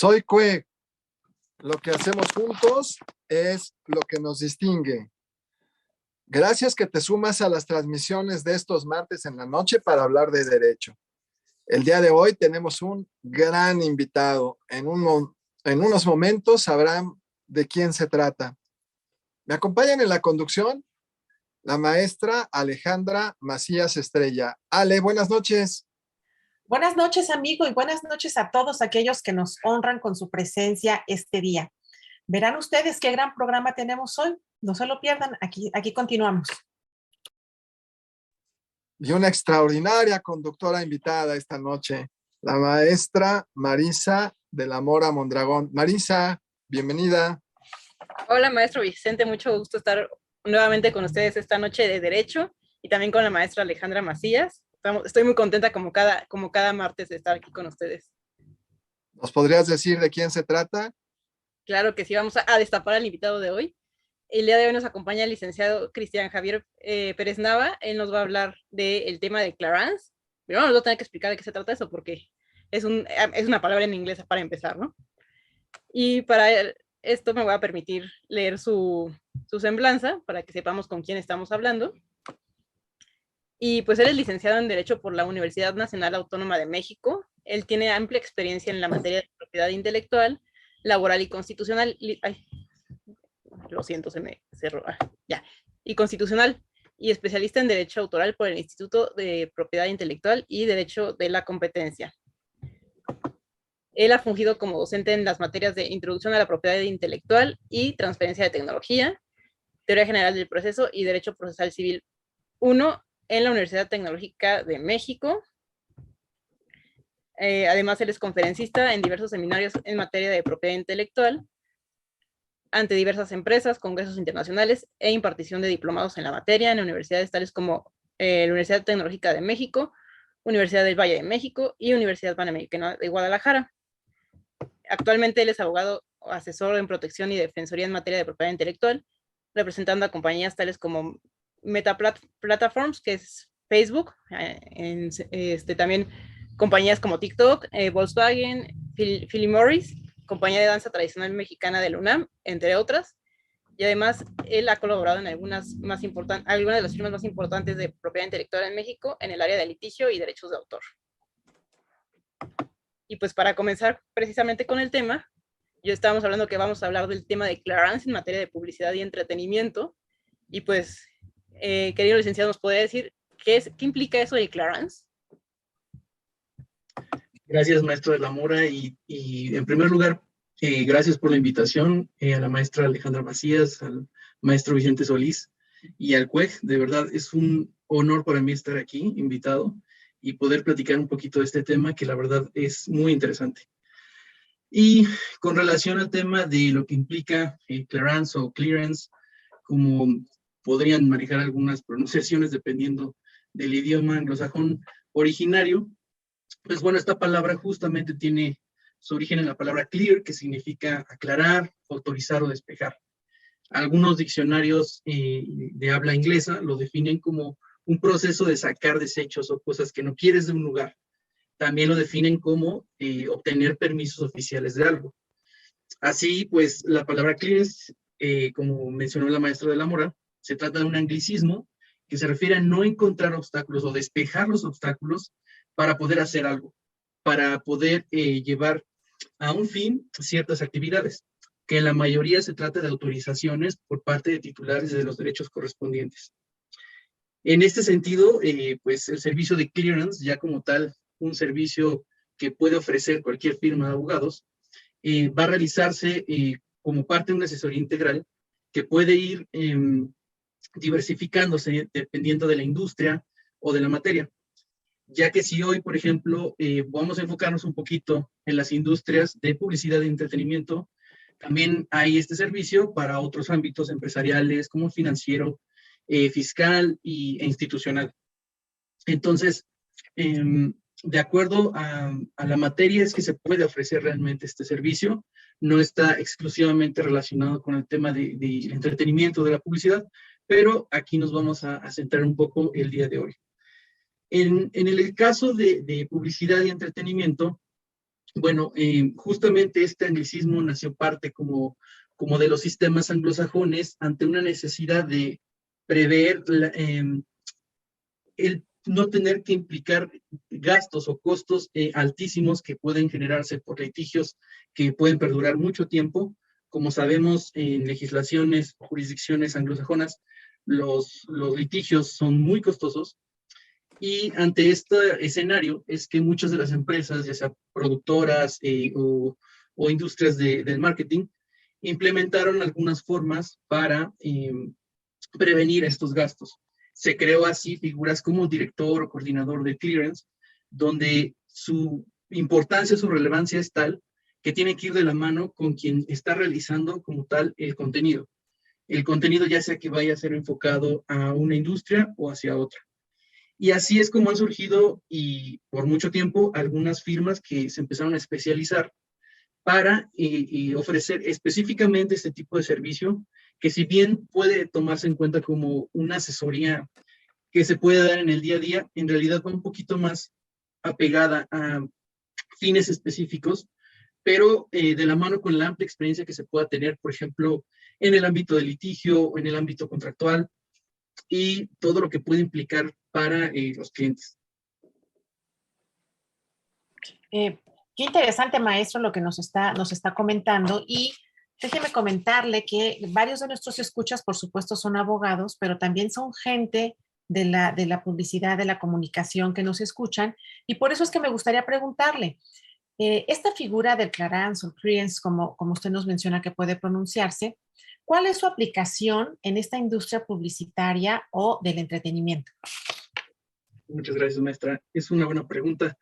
Soy Cue. Lo que hacemos juntos es lo que nos distingue. Gracias que te sumas a las transmisiones de estos martes en la noche para hablar de derecho. El día de hoy tenemos un gran invitado. En unos momentos sabrán de quién se trata. Me acompañan en la conducción la maestra Alejandra Macías Estrella. Ale, buenas noches. Buenas noches, amigo, y buenas noches a todos aquellos que nos honran con su presencia este día. Verán ustedes qué gran programa tenemos hoy. No se lo pierdan, aquí continuamos. Y una extraordinaria conductora invitada esta noche, la maestra Marisa de la Mora Mondragón. Marisa, bienvenida. Hola, maestro Vicente, mucho gusto estar nuevamente con ustedes esta noche de Derecho y también con la maestra Alejandra Macías. Estoy muy contenta como cada martes de estar aquí con ustedes. ¿Nos podrías decir de quién se trata? Claro que sí, vamos a destapar al invitado de hoy. El día de hoy nos acompaña el licenciado Cristian Javier Pérez Nava. Él nos va a hablar del tema de Clarence. Pero nos va a tener que explicar de qué se trata eso, porque es una palabra en inglés para empezar, ¿no? Y para esto me voy a permitir leer su semblanza para que sepamos con quién estamos hablando. Y pues él es licenciado en Derecho por la Universidad Nacional Autónoma de México. Él tiene amplia experiencia en la materia de propiedad intelectual, laboral y constitucional. Lo siento, se me cerró. Ya. Y constitucional. Y especialista en Derecho Autoral por el Instituto de Propiedad Intelectual y Derecho de la Competencia. Él ha fungido como docente en las materias de Introducción a la Propiedad Intelectual y Transferencia de Tecnología, Teoría General del Proceso y Derecho Procesal Civil 1 en la Universidad Tecnológica de México. Además, él es conferencista en diversos seminarios en materia de propiedad intelectual ante diversas empresas, congresos internacionales e impartición de diplomados en la materia en universidades tales como la Universidad Tecnológica de México, Universidad del Valle de México y Universidad Panamericana de Guadalajara. Actualmente él es abogado asesor en protección y defensoría en materia de propiedad intelectual, representando a compañías tales como Meta Platforms, que es Facebook, también compañías como TikTok, Volkswagen, Philip Morris, compañía de danza tradicional mexicana de la UNAM, entre otras. Y además, él ha colaborado en algunas de las firmas más importantes de propiedad intelectual en México en el área de litigio y derechos de autor. Y pues para comenzar precisamente con el tema, yo estábamos hablando que vamos a hablar del tema de Clarence en materia de publicidad y entretenimiento. Y pues, querido licenciado, ¿nos podría decir qué implica eso de Clarence? Gracias, maestro de la Mora, y en primer lugar, gracias por la invitación a la maestra Alejandra Macías, al maestro Vicente Solís y al CUEG. De verdad, es un honor para mí estar aquí, invitado, y poder platicar un poquito de este tema que la verdad es muy interesante. Y con relación al tema de lo que implica Clarence o Clearance, como podrían manejar algunas pronunciaciones dependiendo del idioma anglosajón originario, pues bueno, esta palabra justamente tiene su origen en la palabra clear, que significa aclarar, autorizar o despejar. Algunos diccionarios de habla inglesa lo definen como un proceso de sacar desechos o cosas que no quieres de un lugar. También lo definen como obtener permisos oficiales de algo. Así, pues, la palabra clearance, como mencionó la maestra de la Mora, se trata de un anglicismo que se refiere a no encontrar obstáculos o despejar los obstáculos para poder hacer algo, para poder llevar a un fin ciertas actividades, que en la mayoría se trata de autorizaciones por parte de titulares de los derechos correspondientes. En este sentido, pues el servicio de clearance, ya como tal, un servicio que puede ofrecer cualquier firma de abogados, va a realizarse como parte de una asesoría integral que puede ir diversificándose dependiendo de la industria o de la materia. Ya que si hoy, por ejemplo, vamos a enfocarnos un poquito en las industrias de publicidad y entretenimiento, también hay este servicio para otros ámbitos empresariales como financiero, fiscal e institucional. Entonces, de acuerdo a la materia es que se puede ofrecer realmente este servicio, no está exclusivamente relacionado con el tema de entretenimiento, de la publicidad, pero aquí nos vamos a centrar un poco el día de hoy. En el caso de publicidad y entretenimiento, Bueno, justamente este anglicismo nació parte como de los sistemas anglosajones ante una necesidad de prever el no tener que implicar gastos o costos altísimos que pueden generarse por litigios que pueden perdurar mucho tiempo. Como sabemos, en legislaciones, jurisdicciones anglosajonas, los litigios son muy costosos. Y ante este escenario es que muchas de las empresas, ya sea productoras o industrias del marketing, implementaron algunas formas para prevenir estos gastos. Se creó así figuras como director o coordinador de clearance, donde su importancia, su relevancia es tal que tiene que ir de la mano con quien está realizando como tal el contenido. El contenido ya sea que vaya a ser enfocado a una industria o hacia otra. Y así es como han surgido, y por mucho tiempo, algunas firmas que se empezaron a especializar para ofrecer específicamente este tipo de servicio, que si bien puede tomarse en cuenta como una asesoría que se puede dar en el día a día, en realidad va un poquito más apegada a fines específicos, pero de la mano con la amplia experiencia que se pueda tener, por ejemplo, en el ámbito del litigio o en el ámbito contractual, y todo lo que puede implicar para los clientes. Qué interesante, maestro, lo que nos está comentando. Y déjeme comentarle que varios de nuestros escuchas, por supuesto, son abogados, pero también son gente de la publicidad, de la comunicación que nos escuchan. Y por eso es que me gustaría preguntarle, esta figura del clearance o clearance, como usted nos menciona que puede pronunciarse, ¿cuál es su aplicación en esta industria publicitaria o del entretenimiento? Muchas gracias, maestra. Es una buena pregunta.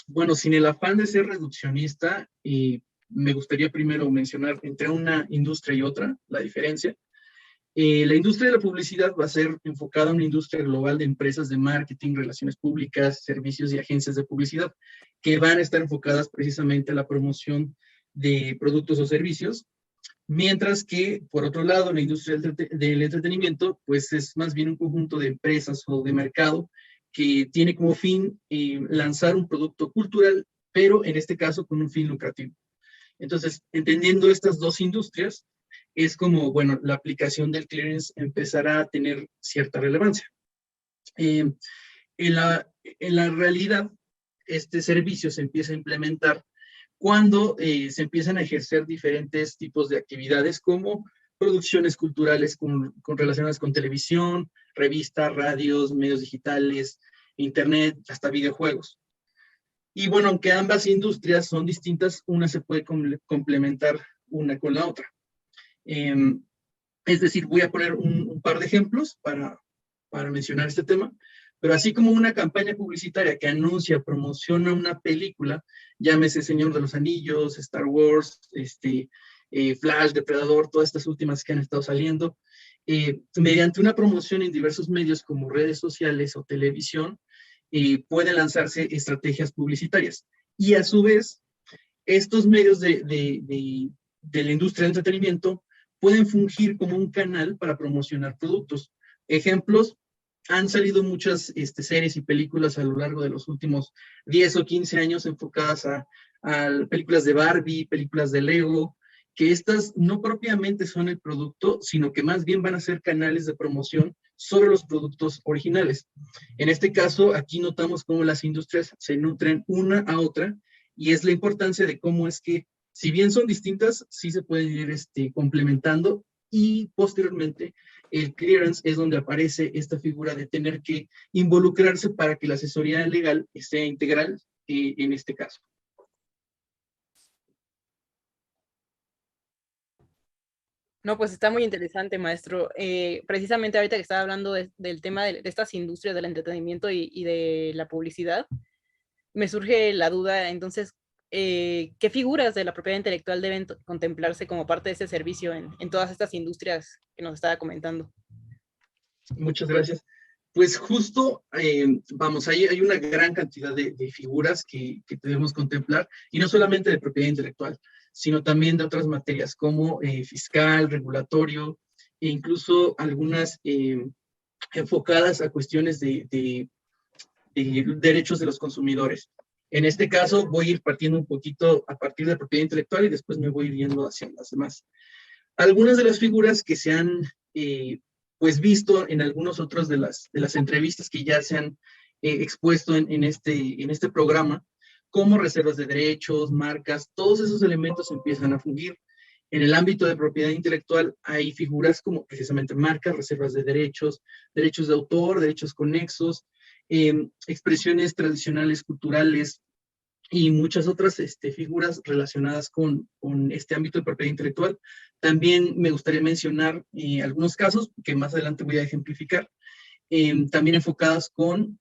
Bueno, sin el afán de ser reduccionista, me gustaría primero mencionar entre una industria y otra la diferencia. La industria de la publicidad va a ser enfocada a una industria global de empresas de marketing, relaciones públicas, servicios y agencias de publicidad que van a estar enfocadas precisamente a la promoción de productos o servicios, mientras que, por otro lado, la industria del entretenimiento, pues es más bien un conjunto de empresas o de mercado que tiene como fin lanzar un producto cultural, pero en este caso con un fin lucrativo. Entonces, entendiendo estas dos industrias, es como, bueno, la aplicación del clearance empezará a tener cierta relevancia. En la realidad, este servicio se empieza a implementar cuando se empiezan a ejercer diferentes tipos de actividades como producciones culturales relacionadas con televisión, revistas, radios, medios digitales, internet, hasta videojuegos. Y bueno, aunque ambas industrias son distintas, una se puede complementar una con la otra. Es decir, voy a poner un par de ejemplos para mencionar este tema, pero así como una campaña publicitaria que anuncia, promociona una película, llámese Señor de los Anillos, Star Wars, Flash, Depredador, todas estas últimas que han estado saliendo, mediante una promoción en diversos medios como redes sociales o televisión, pueden lanzarse estrategias publicitarias. Y a su vez, estos medios de la industria del entretenimiento pueden fungir como un canal para promocionar productos. Ejemplos, han salido muchas series y películas a lo largo de los últimos 10 o 15 años enfocadas a películas de Barbie, películas de Lego, que estas no propiamente son el producto, sino que más bien van a ser canales de promoción sobre los productos originales. En este caso, aquí notamos cómo las industrias se nutren una a otra, y es la importancia de cómo es que, si bien son distintas, sí se pueden ir complementando, y posteriormente el clearance es donde aparece esta figura de tener que involucrarse para que la asesoría legal sea integral en este caso. No, pues está muy interesante, maestro. Precisamente ahorita que estaba hablando del tema de estas industrias del entretenimiento y de la publicidad, me surge la duda, entonces, ¿qué figuras de la propiedad intelectual deben contemplarse como parte de ese servicio en todas estas industrias que nos estaba comentando? Muchas gracias. Pues justo, vamos, hay una gran cantidad de figuras que debemos contemplar, y no solamente de propiedad intelectual, sino también de otras materias como fiscal, regulatorio, e incluso algunas enfocadas a cuestiones de derechos de los consumidores. En este caso voy a ir partiendo un poquito a partir de propiedad intelectual y después me voy a ir yendo hacia las demás. Algunas de las figuras que se han pues visto en algunos otros de las entrevistas que ya se han expuesto en este programa, como reservas de derechos, marcas, todos esos elementos empiezan a fungir. En el ámbito de propiedad intelectual hay figuras como precisamente marcas, reservas de derechos, derechos de autor, derechos conexos, expresiones tradicionales, culturales y muchas otras figuras relacionadas con este ámbito de propiedad intelectual. También me gustaría mencionar algunos casos que más adelante voy a ejemplificar, también enfocadas con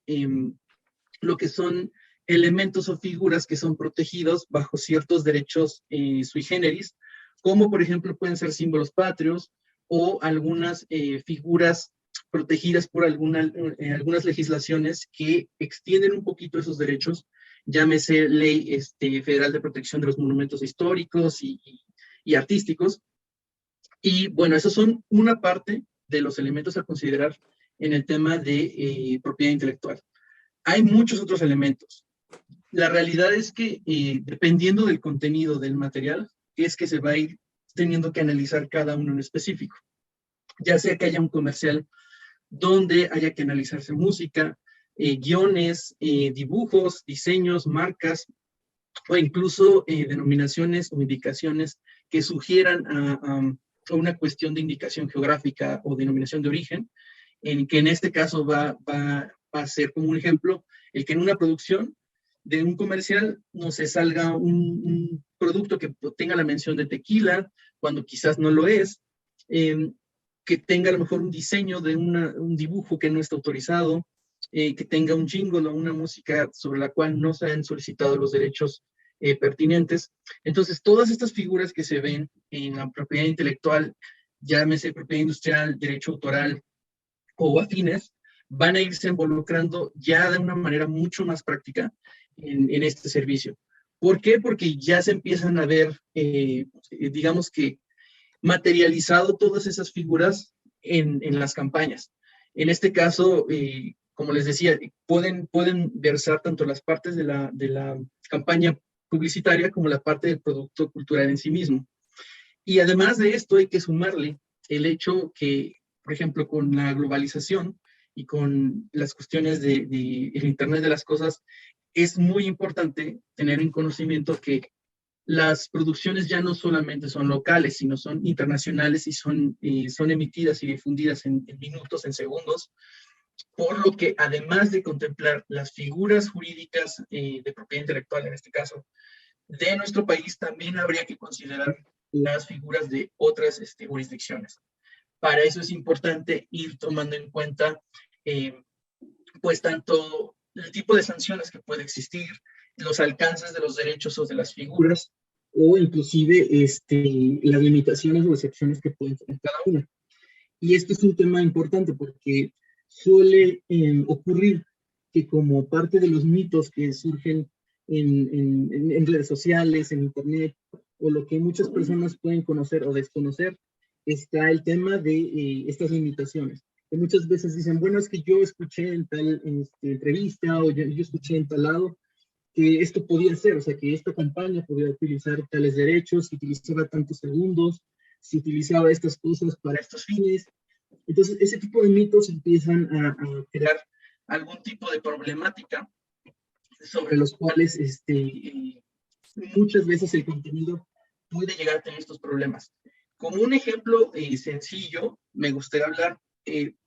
lo que son elementos o figuras que son protegidos bajo ciertos derechos sui generis, como por ejemplo pueden ser símbolos patrios o algunas figuras protegidas por algunas legislaciones que extienden un poquito esos derechos, llámese Ley Federal de Protección de los Monumentos Históricos y Artísticos. Y bueno, esos son una parte de los elementos a considerar en el tema de propiedad intelectual. Hay muchos otros elementos. La realidad es que dependiendo del contenido del material, es que se va a ir teniendo que analizar cada uno en específico. Ya sea que haya un comercial donde haya que analizarse música, guiones, dibujos, diseños, marcas, o incluso denominaciones o indicaciones que sugieran a una cuestión de indicación geográfica o denominación de origen, que en este caso va a ser como un ejemplo, el que en una producción de un comercial no se salga un producto que tenga la mención de tequila, cuando quizás no lo es, que tenga a lo mejor un diseño de un dibujo que no está autorizado, que tenga un jingle o una música sobre la cual no se han solicitado los derechos pertinentes. Entonces, todas estas figuras que se ven en la propiedad intelectual, llámese propiedad industrial, derecho autoral o afines, van a irse involucrando ya de una manera mucho más práctica en este servicio. ¿Por qué? Porque ya se empiezan a ver, digamos que, materializado todas esas figuras en las campañas. En este caso, como les decía, pueden versar tanto las partes de la campaña publicitaria como la parte del producto cultural en sí mismo. Y además de esto hay que sumarle el hecho que, por ejemplo, con la globalización y con las cuestiones del Internet de las cosas, es muy importante tener en conocimiento que las producciones ya no solamente son locales, sino son internacionales y son emitidas y difundidas en minutos, en segundos, por lo que además de contemplar las figuras jurídicas de propiedad intelectual, en este caso, de nuestro país, también habría que considerar las figuras de otras jurisdicciones. Para eso es importante ir tomando en cuenta, pues, tanto el tipo de sanciones que puede existir, los alcances de los derechos o de las figuras, o inclusive las limitaciones o excepciones que pueden tener cada una. Y esto es un tema importante porque suele ocurrir que como parte de los mitos que surgen en redes sociales, en internet, o lo que muchas personas pueden conocer o desconocer, está el tema de estas limitaciones. Que muchas veces dicen, bueno, es que yo escuché en tal entrevista o yo escuché en tal lado que esto podía ser, o sea, que esta campaña podía utilizar tales derechos, si utilizaba tantos segundos, si utilizaba estas cosas para estos fines. Entonces, ese tipo de mitos empiezan a crear algún tipo de problemática sobre los cuales muchas veces el contenido puede llegar a tener estos problemas. Como un ejemplo sencillo, me gustaría hablar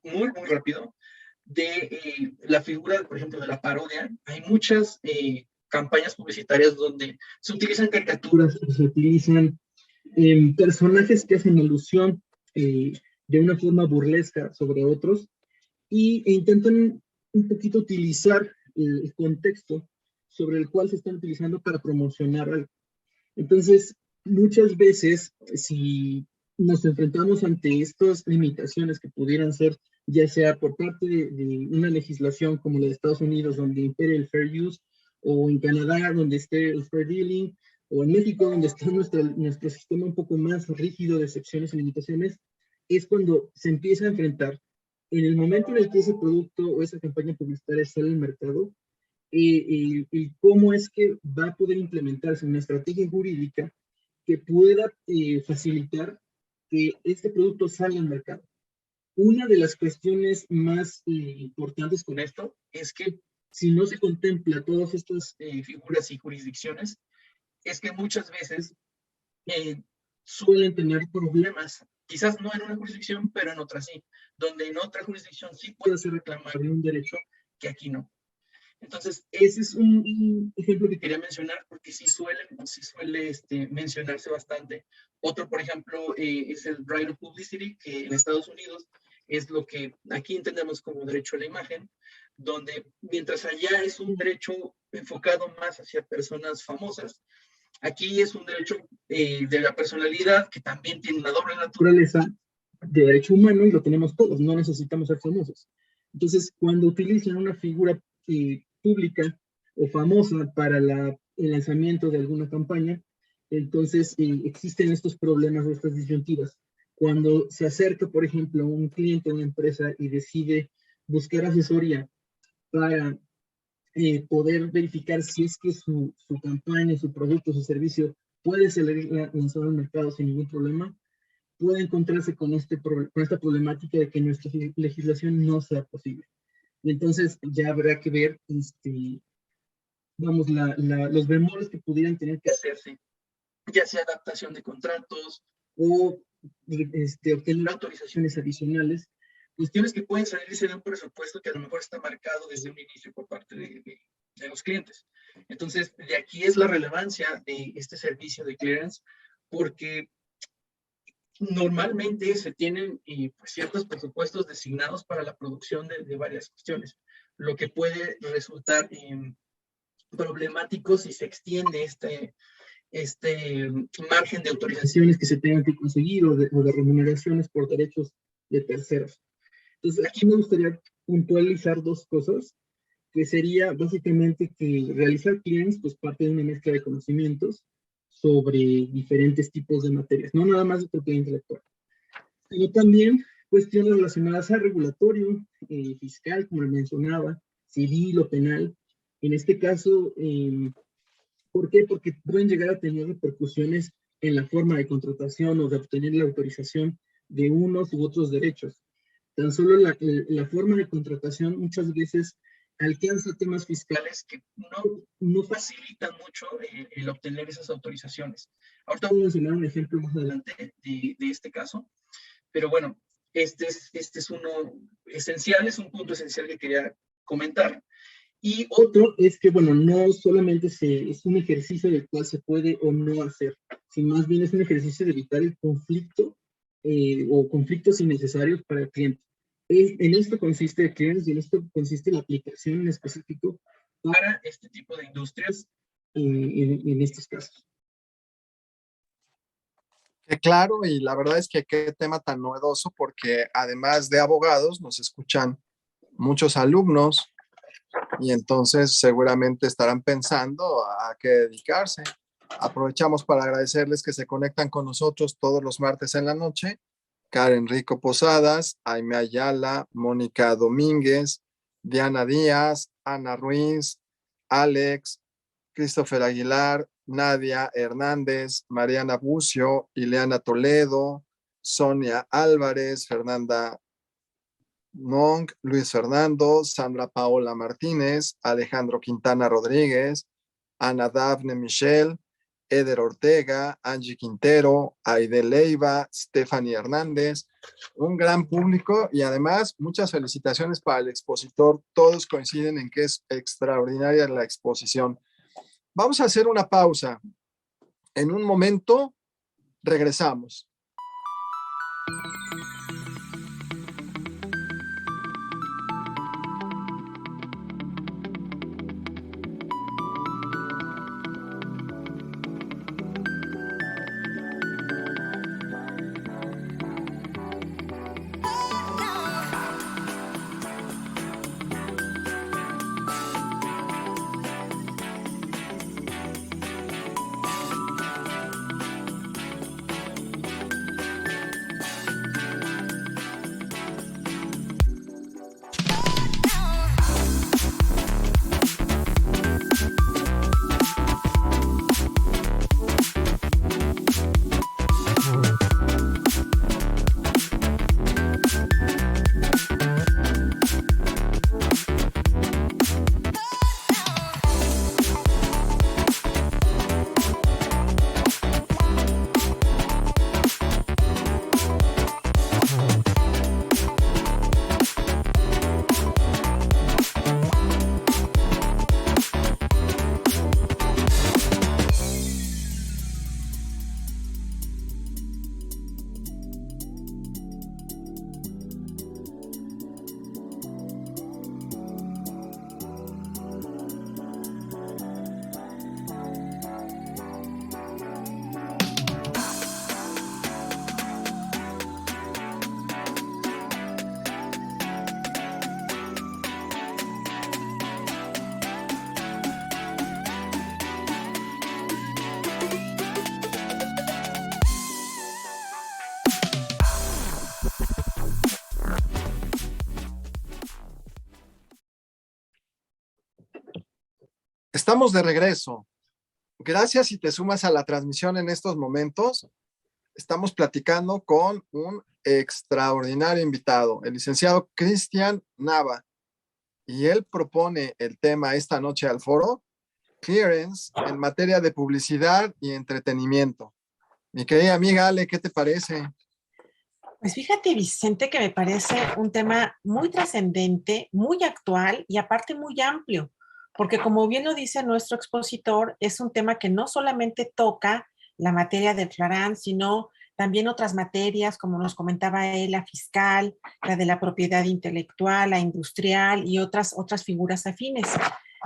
muy rápido de la figura, por ejemplo, de la parodia. Hay muchas campañas publicitarias donde se utilizan caricaturas, se utilizan personajes que hacen alusión de una forma burlesca sobre otros e intentan un poquito utilizar el contexto sobre el cual se están utilizando para promocionar algo. Entonces, muchas veces, si nos enfrentamos ante estas limitaciones que pudieran ser, ya sea por parte de una legislación como la de Estados Unidos, donde impere el fair use, o en Canadá, donde esté el fair dealing, o en México, donde está nuestro sistema un poco más rígido de excepciones y limitaciones, es cuando se empieza a enfrentar. En el momento en el que ese producto o esa campaña publicitaria sale al mercado, el cómo es que va a poder implementarse una estrategia jurídica que pueda facilitar que este producto salga al mercado. Una de las cuestiones más importantes con esto es que si no se contempla todas estas figuras y jurisdicciones, es que muchas veces suelen tener problemas, quizás no en una jurisdicción, pero en otra sí, donde en otra jurisdicción sí puede ser reclamable un derecho que aquí no. Entonces, ese es un ejemplo que quería mencionar porque sí suele mencionarse bastante. Otro, por ejemplo, es el right of publicity, que en Estados Unidos es lo que aquí entendemos como derecho a la imagen, donde mientras allá es un derecho enfocado más hacia personas famosas, aquí es un derecho de la personalidad que también tiene una doble naturaleza de derecho humano y lo tenemos todos, no necesitamos ser famosos. Entonces, cuando utilizan una figura pública o famosa para el lanzamiento de alguna campaña, entonces existen estos problemas o estas disyuntivas. Cuando se acerca, por ejemplo, un cliente a una empresa y decide buscar asesoría para poder verificar si es que su campaña, su producto, su servicio puede ser lanzado al mercado sin ningún problema, puede encontrarse con esta problemática de que nuestra legislación no sea posible. Y entonces ya habrá que ver, los bemoles que pudieran tener que hacerse, ya sea adaptación de contratos o obtener autorizaciones adicionales, cuestiones que pueden salirse de un presupuesto que a lo mejor está marcado desde un inicio por parte de los clientes. Entonces, de aquí es la relevancia de este servicio de clearance, porque normalmente se tienen pues, ciertos presupuestos designados para la producción de varias cuestiones, lo que puede resultar problemático si se extiende este margen de autorizaciones que se tengan que conseguir o de remuneraciones por derechos de terceros. Entonces, aquí me gustaría puntualizar dos cosas, que sería básicamente que realizar clearance pues parte de una mezcla de conocimientos sobre diferentes tipos de materias, no nada más de propiedad intelectual, sino también cuestiones relacionadas al regulatorio, fiscal, como le mencionaba, civil o penal. En este caso, ¿por qué? Porque pueden llegar a tener repercusiones en la forma de contratación o de obtener la autorización de unos u otros derechos. Tan solo la forma de contratación muchas veces alcanza temas fiscales que no facilitan mucho el obtener esas autorizaciones. Ahorita voy a mencionar un ejemplo más adelante de este caso, pero bueno, este es uno esencial, es un punto esencial que quería comentar. Y otro es que, bueno, no solamente es un ejercicio del cual se puede o no hacer, sino más bien es un ejercicio de evitar el conflicto o conflictos innecesarios para el cliente. En esto consiste el clearance y en esto consiste la aplicación en específico para este tipo de industrias en estos casos. Claro, y la verdad es que qué tema tan novedoso, porque además de abogados nos escuchan muchos alumnos y entonces seguramente estarán pensando a qué dedicarse. Aprovechamos para agradecerles que se conectan con nosotros todos los martes en la noche. Karen Rico Posadas, Aime Ayala, Mónica Domínguez, Diana Díaz, Ana Ruiz, Alex, Christopher Aguilar, Nadia Hernández, Mariana Bucio, Ileana Toledo, Sonia Álvarez, Fernanda Monk, Luis Fernando, Sandra Paola Martínez, Alejandro Quintana Rodríguez, Ana Dafne Michelle, Eder Ortega, Angie Quintero, Aide Leiva, Stephanie Hernández, un gran público y además muchas felicitaciones para el expositor. Todos coinciden en que es extraordinaria la exposición. Vamos a hacer una pausa. En un momento regresamos. Estamos de regreso. Gracias si te sumas a la transmisión en estos momentos. Estamos platicando con un extraordinario invitado, el licenciado Cristian Nava, y él propone el tema esta noche al foro, Clearance en materia de publicidad y entretenimiento. Mi querida amiga Ale, ¿qué te parece? Pues fíjate, Vicente, que me parece un tema muy trascendente, muy actual y aparte muy amplio, porque como bien lo dice nuestro expositor, es un tema que no solamente toca la materia del Clarán, sino también otras materias, como nos comentaba él, la fiscal, la de la propiedad intelectual, la industrial y otras figuras afines.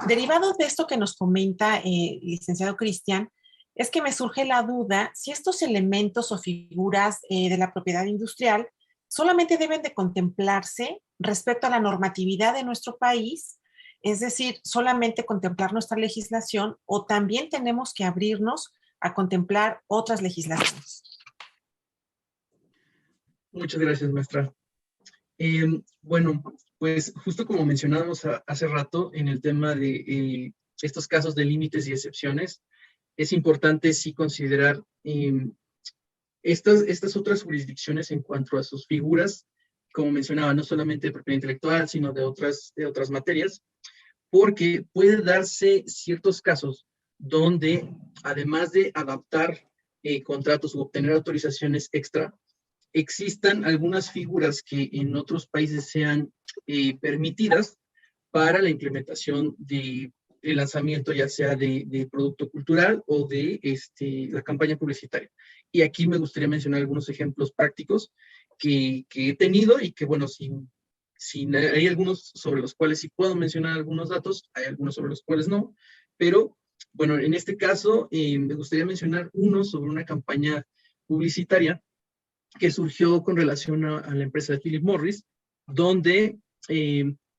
Derivado de esto que nos comenta licenciado Cristian, es que me surge la duda si estos elementos o figuras de la propiedad industrial solamente deben de contemplarse respecto a la normatividad de nuestro país, es decir, solamente contemplar nuestra legislación, o también tenemos que abrirnos a contemplar otras legislaciones. Muchas gracias, maestra. Bueno, pues justo como mencionábamos hace rato en el tema de estos casos de límites y excepciones, es importante sí considerar estas otras jurisdicciones en cuanto a sus figuras, como mencionaba, no solamente de propiedad intelectual, sino de otras materias, porque puede darse ciertos casos donde, además de adaptar contratos u obtener autorizaciones extra, existan algunas figuras que en otros países sean permitidas para la implementación de el lanzamiento ya sea de producto cultural o de la campaña publicitaria. Y aquí me gustaría mencionar algunos ejemplos prácticos que he tenido y que, bueno, si hay algunos sobre los cuales sí puedo mencionar algunos datos, hay algunos sobre los cuales no, pero, bueno, en este caso me gustaría mencionar uno sobre una campaña publicitaria que surgió con relación a la empresa de Philip Morris, donde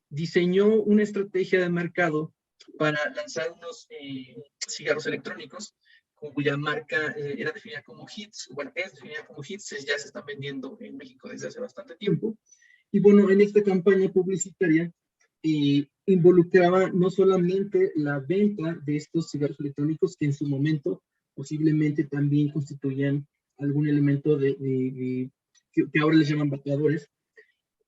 diseñó una estrategia de mercado para lanzar unos cigarros electrónicos cuya marca era definida como Hits. Bueno, es definida como Hits, ya se están vendiendo en México desde hace bastante tiempo. Y bueno, en esta campaña publicitaria involucraba no solamente la venta de estos cigarros electrónicos, que en su momento posiblemente también constituían algún elemento que ahora les llaman vapeadores,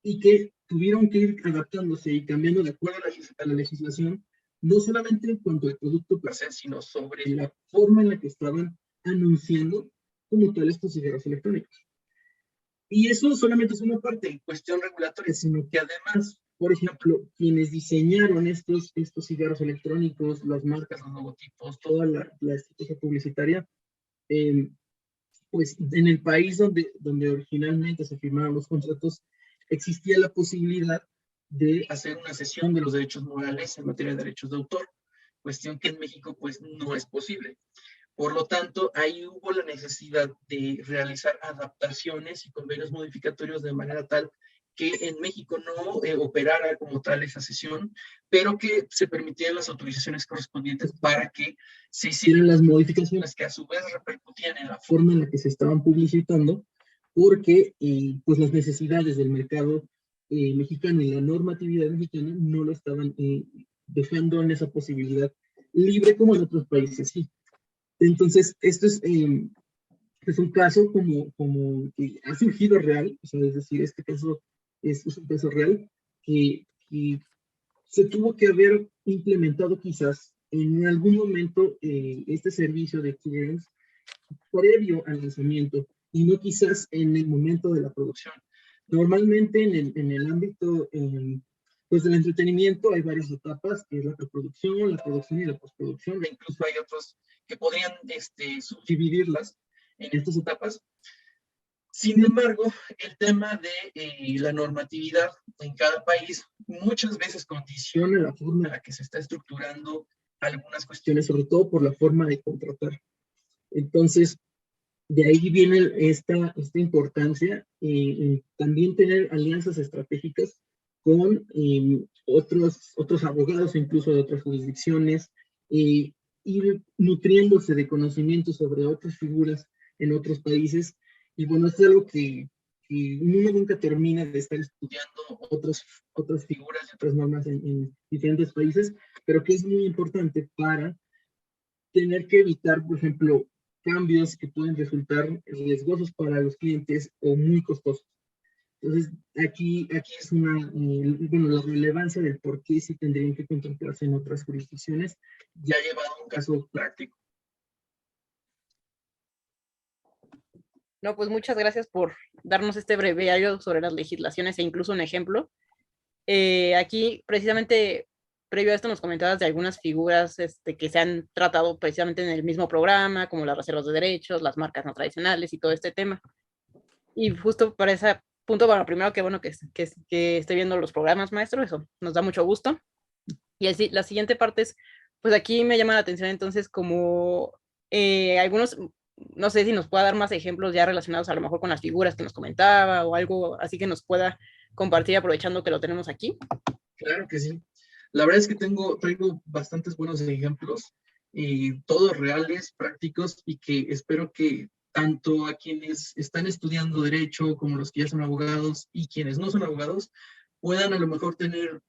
y que tuvieron que ir adaptándose y cambiando de acuerdo a la legislación, no solamente en cuanto al producto per se, sino sobre la forma en la que estaban anunciando como tal estos cigarros electrónicos. Y eso solamente es una parte en cuestión regulatoria, sino que además, por ejemplo, quienes diseñaron estos cigarros electrónicos, las marcas, los logotipos, toda la estrategia publicitaria, pues en el país donde originalmente se firmaron los contratos, existía la posibilidad de hacer una cesión de los derechos morales en materia de derechos de autor, cuestión que en México pues no es posible. Por lo tanto, ahí hubo la necesidad de realizar adaptaciones y convenios modificatorios de manera tal que en México no operara como tal esa cesión, pero que se permitieran las autorizaciones correspondientes para que se hicieran las modificaciones que a su vez repercutían en la forma en la que se estaban publicitando, porque pues las necesidades del mercado mexicano y la normatividad mexicana no lo estaban dejando en esa posibilidad libre como en otros países, sí. Entonces, esto es un caso como que ha surgido real, o sea, es decir, este caso es un caso real que se tuvo que haber implementado quizás en algún momento este servicio de clearance previo al lanzamiento y no quizás en el momento de la producción. Normalmente en el ámbito pues del entretenimiento hay varias etapas, que es la preproducción, la producción y la postproducción, e incluso hay otros que podrían subdividirlas en estas etapas. Sin embargo, el tema de la normatividad en cada país muchas veces condiciona la forma en la que se está estructurando algunas cuestiones, sobre todo por la forma de contratar. Entonces, de ahí viene esta importancia, también tener alianzas estratégicas con otros abogados, incluso de otras jurisdicciones, ir nutriéndose de conocimientos sobre otras figuras en otros países. Y bueno, esto es algo que uno nunca termina de estar estudiando otras figuras y otras normas en diferentes países, pero que es muy importante para tener que evitar, por ejemplo, cambios que pueden resultar riesgosos para los clientes o muy costosos. Entonces, aquí es bueno, la relevancia del por qué sí tendrían que contemplarse en otras jurisdicciones, ya llevado a un caso práctico. No, pues muchas gracias por darnos este breviario sobre las legislaciones e incluso un ejemplo. Aquí, precisamente, previo a esto nos comentabas de algunas figuras que se han tratado precisamente en el mismo programa, como las reservas de derechos, las marcas no tradicionales y todo este tema. Y justo para ese punto, bueno, primero que bueno que esté viendo los programas, maestro, eso nos da mucho gusto. Y así, la siguiente parte es, pues aquí me llama la atención entonces como algunos, no sé si nos pueda dar más ejemplos ya relacionados a lo mejor con las figuras que nos comentaba o algo así que nos pueda compartir aprovechando que lo tenemos aquí. Claro que sí. La verdad es que traigo bastantes buenos ejemplos, todos reales, prácticos, y que espero que tanto a quienes están estudiando derecho como los que ya son abogados y quienes no son abogados puedan a lo mejor tener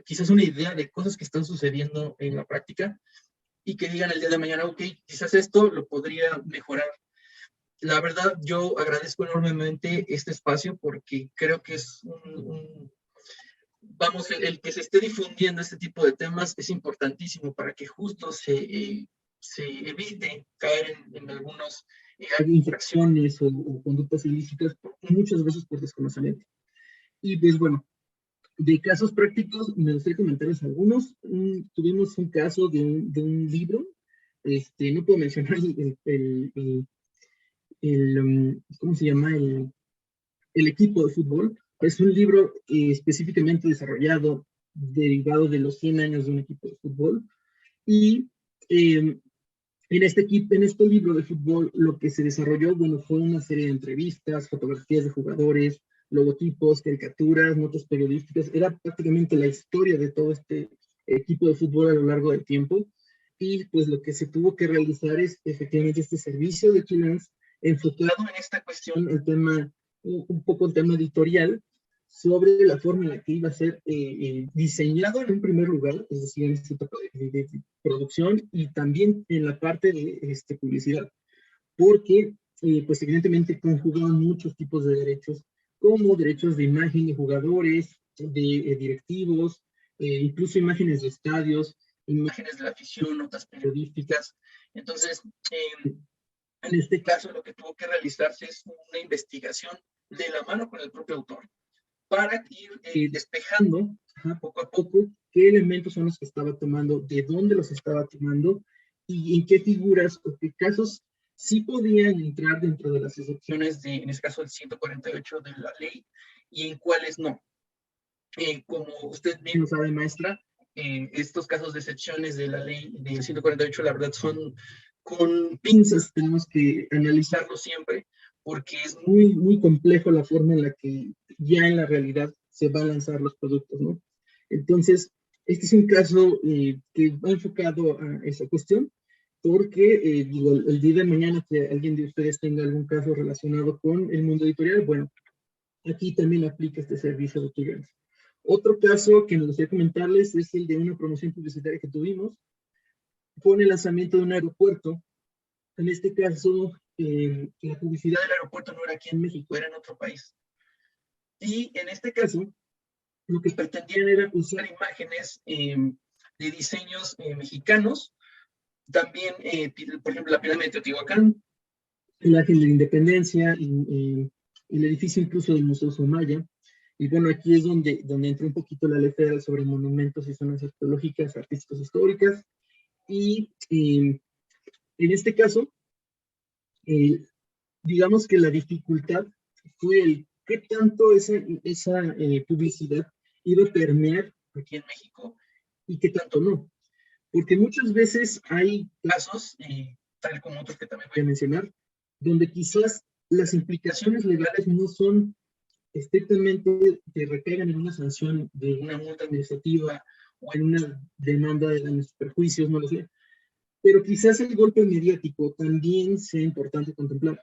quizás una idea de cosas que están sucediendo en la práctica y que digan el día de mañana, ok, quizás esto lo podría mejorar. La verdad, yo agradezco enormemente este espacio porque creo que es vamos, el que se esté difundiendo este tipo de temas es importantísimo para que justo se evite caer en algunas infracciones o conductas ilícitas, muchas veces por desconocimiento. Y pues bueno, de casos prácticos, me gustaría comentarles algunos. Tuvimos un caso de un libro, no puedo mencionar ¿cómo se llama? El equipo de fútbol. Es un libro específicamente desarrollado, derivado de los 100 años de un equipo de fútbol. Y en este libro de fútbol, lo que se desarrolló, bueno, fue una serie de entrevistas, fotografías de jugadores, logotipos, caricaturas, notas periodísticas. Era prácticamente la historia de todo este equipo de fútbol a lo largo del tiempo. Y pues lo que se tuvo que realizar es efectivamente este servicio de clearance enfocado en esta cuestión, un poco el tema editorial, sobre la forma en la que iba a ser diseñado en un primer lugar, es decir, en este tipo de producción y también en la parte de publicidad, porque pues evidentemente conjugaban muchos tipos de derechos, como derechos de imagen de jugadores, de directivos, incluso imágenes de estadios, imágenes de la afición, notas periodísticas. Entonces, en este caso, lo que tuvo que realizarse es una investigación de la mano con el propio autor para ir despejando poco a poco qué elementos son los que estaba tomando, de dónde los estaba tomando y en qué figuras o qué casos sí podían entrar dentro de las excepciones en este caso, el 148 de la ley y en cuáles no. Como usted bien sabe, maestra, estos casos de excepciones de la ley del 148, la verdad, son con pinzas, tenemos que analizarlo siempre, porque es muy, muy complejo la forma en la que ya en la realidad se van a lanzar los productos, ¿no? Entonces, este es un caso que va enfocado a esa cuestión, porque el día de mañana que alguien de ustedes tenga algún caso relacionado con el mundo editorial, bueno, aquí también aplica este servicio de clearance. Otro caso que me gustaría comentarles es el de una promoción publicitaria que tuvimos con el lanzamiento de un aeropuerto. En este caso, la publicidad del aeropuerto no era aquí en México, era en otro país. Y en este caso, lo que pretendían era usar imágenes de diseños mexicanos, también, por ejemplo, la pirámide de Teotihuacán, el Ángel de la Independencia, el edificio incluso del Museo Sumaya. Y bueno, aquí es donde entra un poquito la ley federal sobre monumentos y zonas arqueológicas, artísticas, históricas. Y en este caso, digamos que la dificultad fue el qué tanto esa publicidad iba a permear aquí en México y qué tanto no. Porque muchas veces hay casos, tal como otros que también voy a mencionar, donde quizás las implicaciones legales no son estrictamente que recaigan en una sanción de una multa administrativa o en una demanda de daños y perjuicios, no lo sé. Pero quizás el golpe mediático también sea importante contemplar.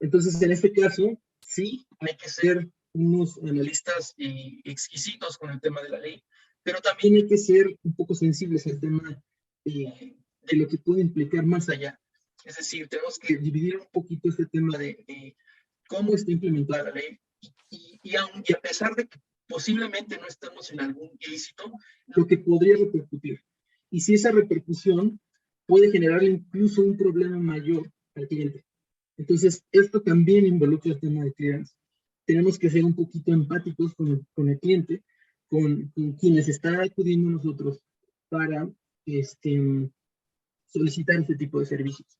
Entonces, en este caso, Sí, hay que ser unos analistas exquisitos con el tema de la ley, pero también hay que ser un poco sensibles al tema de lo que puede implicar más allá. Es decir, tenemos que dividir un poquito este tema de cómo está implementada la ley y a pesar de que posiblemente no estamos en algún ilícito, lo que podría repercutir. Y si esa repercusión puede generarle incluso un problema mayor al cliente. Entonces, esto también involucra el tema de clearance. Tenemos que ser un poquito empáticos con el cliente, con quienes están acudiendo a nosotros para solicitar este tipo de servicios.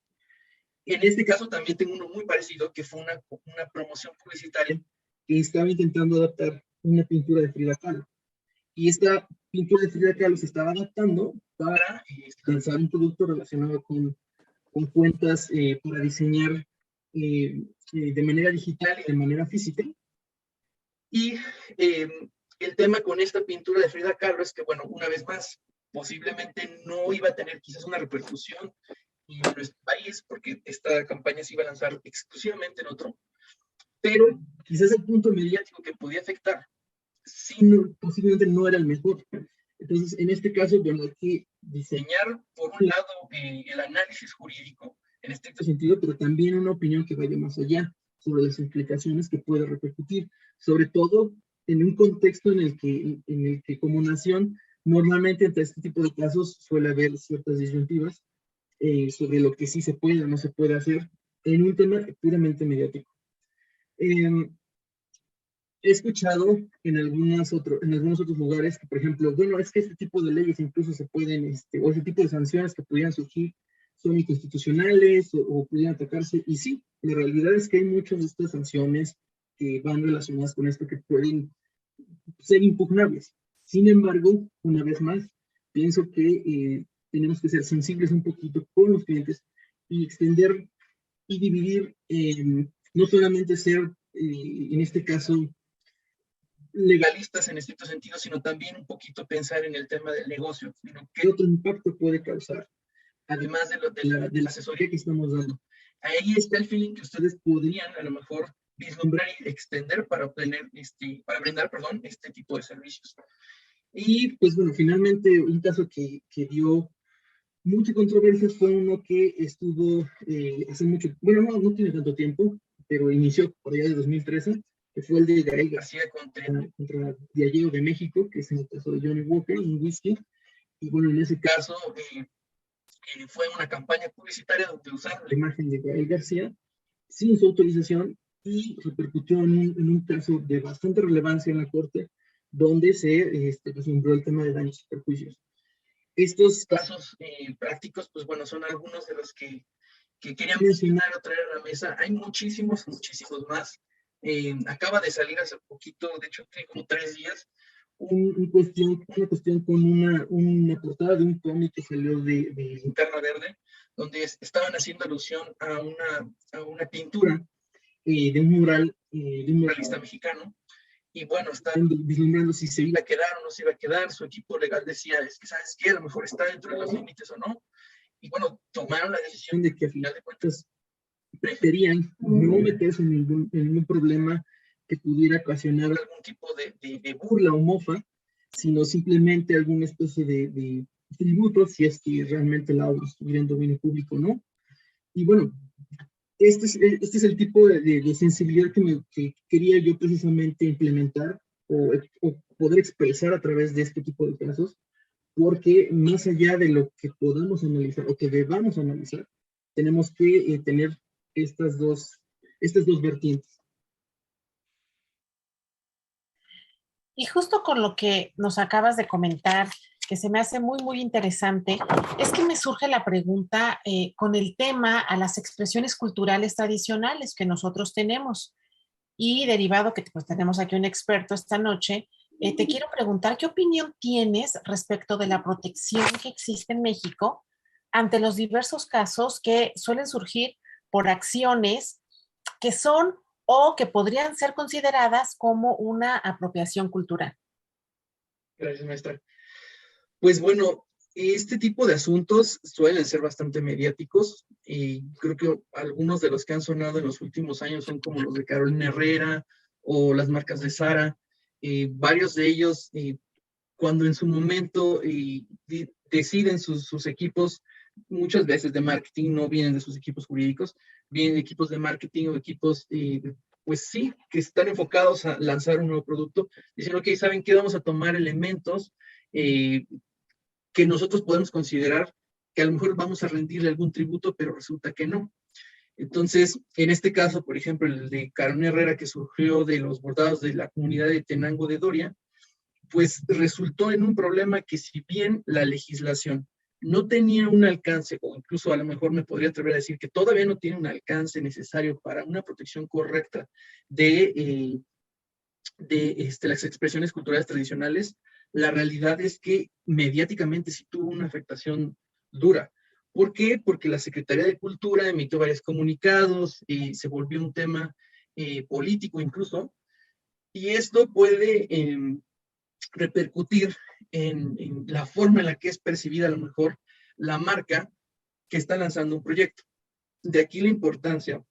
En este caso también tengo uno muy parecido, que fue una promoción publicitaria que estaba intentando adaptar una pintura de Frida Kahlo. Y esta pintura de Frida Kahlo se estaba adaptando para lanzar un producto relacionado con cuentas para diseñar de manera digital y de manera física. Y el tema con esta pintura de Frida Kahlo es que, bueno, una vez más, posiblemente no iba a tener quizás una repercusión en nuestro país, porque esta campaña se iba a lanzar exclusivamente en otro, pero quizás el punto mediático que podía afectar, sí, posiblemente no era el mejor. Entonces, en este caso, bueno, hay que diseñar, por un lado, el análisis jurídico, en estricto sentido, pero también una opinión que vaya más allá sobre las implicaciones que puede repercutir, sobre todo en un contexto en el que como nación, normalmente ante este tipo de casos suele haber ciertas disyuntivas sobre lo que sí se puede o no se puede hacer en un tema puramente mediático. He escuchado en algunos otros lugares que, por ejemplo, bueno, es que este tipo de leyes incluso se pueden, o ese tipo de sanciones que pudieran surgir son inconstitucionales o pudieran atacarse. Y sí, la realidad es que hay muchas de estas sanciones que van relacionadas con esto que pueden ser impugnables. Sin embargo, una vez más, pienso que tenemos que ser sensibles un poquito con los clientes y extender y dividir, no solamente ser, en este caso, legalistas en estricto sentido, sino también un poquito pensar en el tema del negocio, sino qué otro impacto puede causar, además de la asesoría que estamos dando. Ahí está el feeling que ustedes podrían a lo mejor vislumbrar y extender para obtener, para brindar, perdón, este tipo de servicios. Y pues bueno, finalmente un caso que dio mucha controversia fue uno que estuvo hace mucho, bueno, no tiene tanto tiempo, pero inició por allá de 2013, que fue el de Gael García contra Diageo de México, que es en el caso de Johnny Walker, un whisky. Y bueno, en ese caso fue una campaña publicitaria donde usaron la imagen de Gael García sin su autorización y repercutió en un caso de bastante relevancia en la corte, donde se resolvió el tema de daños y perjuicios. Estos casos prácticos, pues bueno, son algunos de los que quería mencionar o traer a la mesa. Hay muchísimos más. Acaba de salir hace poquito, de hecho, tiene como 3 días, una cuestión con una portada de un cómic que salió de Linterna Verde, donde estaban haciendo alusión a una pintura de un muralista mexicano. Y bueno, están vislumbrando si se iba a quedar o no se iba a quedar. Su equipo legal decía, es que sabes qué, a lo mejor está dentro de los límites o no. Y bueno, tomaron la decisión de que a final de cuentas preferían no meterse en ningún problema que pudiera ocasionar algún tipo de burla o mofa, sino simplemente alguna especie de tributo, si es que realmente la obra estuviera en dominio público o no. Y bueno, este es el tipo de sensibilidad que quería yo precisamente implementar o poder expresar a través de este tipo de casos, porque más allá de lo que podamos analizar o que debamos analizar, tenemos que tener estas dos vertientes. Y justo con lo que nos acabas de comentar, que se me hace muy, muy interesante, es que me surge la pregunta con el tema a las expresiones culturales tradicionales que nosotros tenemos. Y derivado que pues, tenemos aquí un experto esta noche, te quiero preguntar qué opinión tienes respecto de la protección que existe en México ante los diversos casos que suelen surgir por acciones que son o que podrían ser consideradas como una apropiación cultural. Gracias, maestra. Pues bueno, Este tipo de asuntos suelen ser bastante mediáticos y creo que algunos de los que han sonado en los últimos años son como los de Carolina Herrera o las marcas de Zara. Varios de ellos, cuando en su momento deciden sus equipos, muchas veces de marketing, no vienen de sus equipos jurídicos, vienen de equipos de marketing o equipos, pues sí, que están enfocados a lanzar un nuevo producto. Dicen, ok, ¿saben qué? Vamos a tomar elementos que nosotros podemos considerar que a lo mejor vamos a rendirle algún tributo, pero resulta que no. Entonces, en este caso, por ejemplo, el de Carolina Herrera, que surgió de los bordados de la comunidad de Tenango de Doria, pues resultó en un problema que, si bien la legislación no tenía un alcance, o incluso a lo mejor me podría atrever a decir que todavía no tiene un alcance necesario para una protección correcta de las expresiones culturales tradicionales, la realidad es que mediáticamente sí tuvo una afectación dura. ¿Por qué? Porque la Secretaría de Cultura emitió varios comunicados y se volvió un tema político incluso, y esto puede repercutir en la forma en la que es percibida a lo mejor la marca que está lanzando un proyecto. De aquí la importancia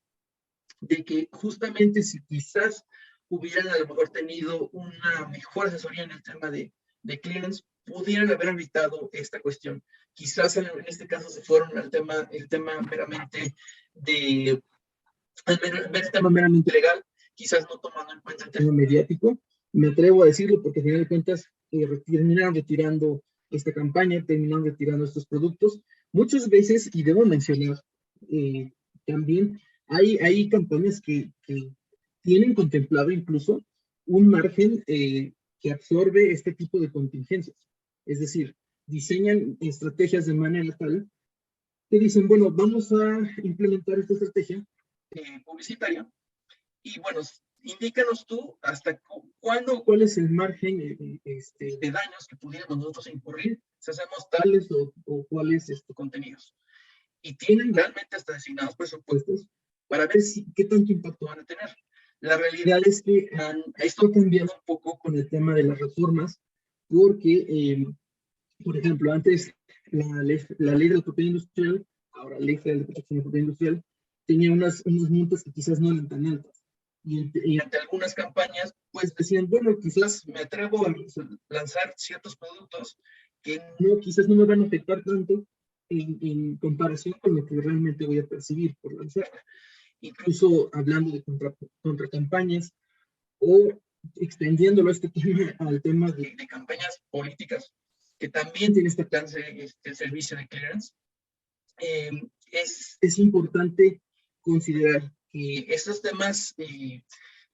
de que justamente si quizás hubieran a lo mejor tenido una mejor asesoría en el tema de clearance, pudieran haber evitado esta cuestión. Quizás en este caso se fueron al tema, el tema meramente legal, quizás no tomando en cuenta el tema mediático. Me atrevo a decirlo porque al final de cuentas terminaron retirando esta campaña, terminaron retirando estos productos. Muchas veces, y debo mencionar también, hay campañas que tienen contemplado incluso un margen que absorbe este tipo de contingencias. Es decir, diseñan estrategias de manera tal que dicen, bueno, vamos a implementar esta estrategia publicitaria y bueno, indícanos tú hasta cuál es el margen de daños que pudiéramos nosotros incurrir si hacemos tales o cuáles contenidos. Y tienen realmente hasta designados presupuestos para ver qué tanto impacto van a tener. La realidad es que esto ha cambiado un poco con el tema de las reformas, porque, por ejemplo, antes la ley de la propiedad industrial, ahora la ley de protección de la propiedad industrial, tenía unas multas que quizás no eran tan altas. Y ante algunas campañas, pues decían, bueno, quizás me atrevo a lanzar ciertos productos que quizás no me van a afectar tanto en comparación con lo que realmente voy a percibir por lanzarla. Incluso hablando de contracampañas o extendiéndolo este tema al tema de campañas políticas, que también tiene este alcance, el servicio de clearance. Es importante considerar que estos temas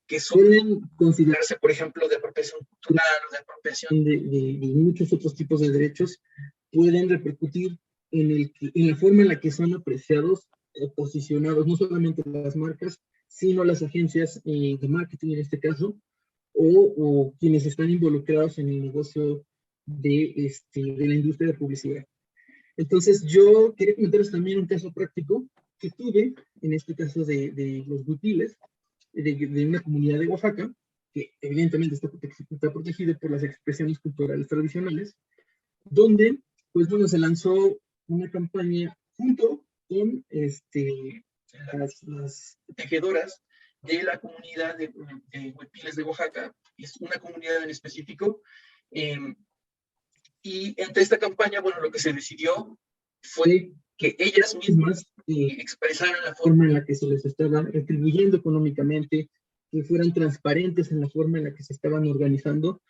que suelen considerarse, por ejemplo, de apropiación cultural o de apropiación de muchos otros tipos de derechos, pueden repercutir en la forma en la que son apreciados o posicionados, no solamente las marcas, sino las agencias de marketing en este caso, o quienes están involucrados en el negocio de la industria de publicidad. Entonces, yo quería comentarles también un caso práctico que tuve, en este caso de los huipiles, de una comunidad de Oaxaca, que evidentemente está protegido por las expresiones culturales tradicionales, donde, pues bueno, se lanzó una campaña junto con las tejedoras de la comunidad de huipiles de Oaxaca. Es una comunidad en específico. Y entre esta campaña, bueno, lo que se decidió fue que ellas mismas expresaran la forma en la que se les estaba retribuyendo económicamente, que fueran transparentes en la forma en la que se estaban organizando.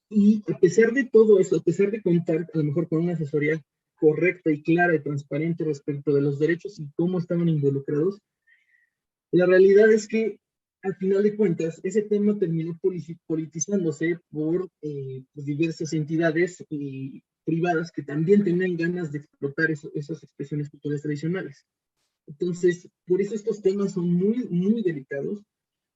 Y a pesar de todo eso, a pesar de contar a lo mejor con una asesoría correcta y clara y transparente respecto de los derechos y cómo estaban involucrados, la realidad es que al final de cuentas ese tema terminó politizándose por diversas entidades privadas que también tenían ganas de explotar esas expresiones culturales tradicionales. Entonces, por eso estos temas son muy, muy delicados.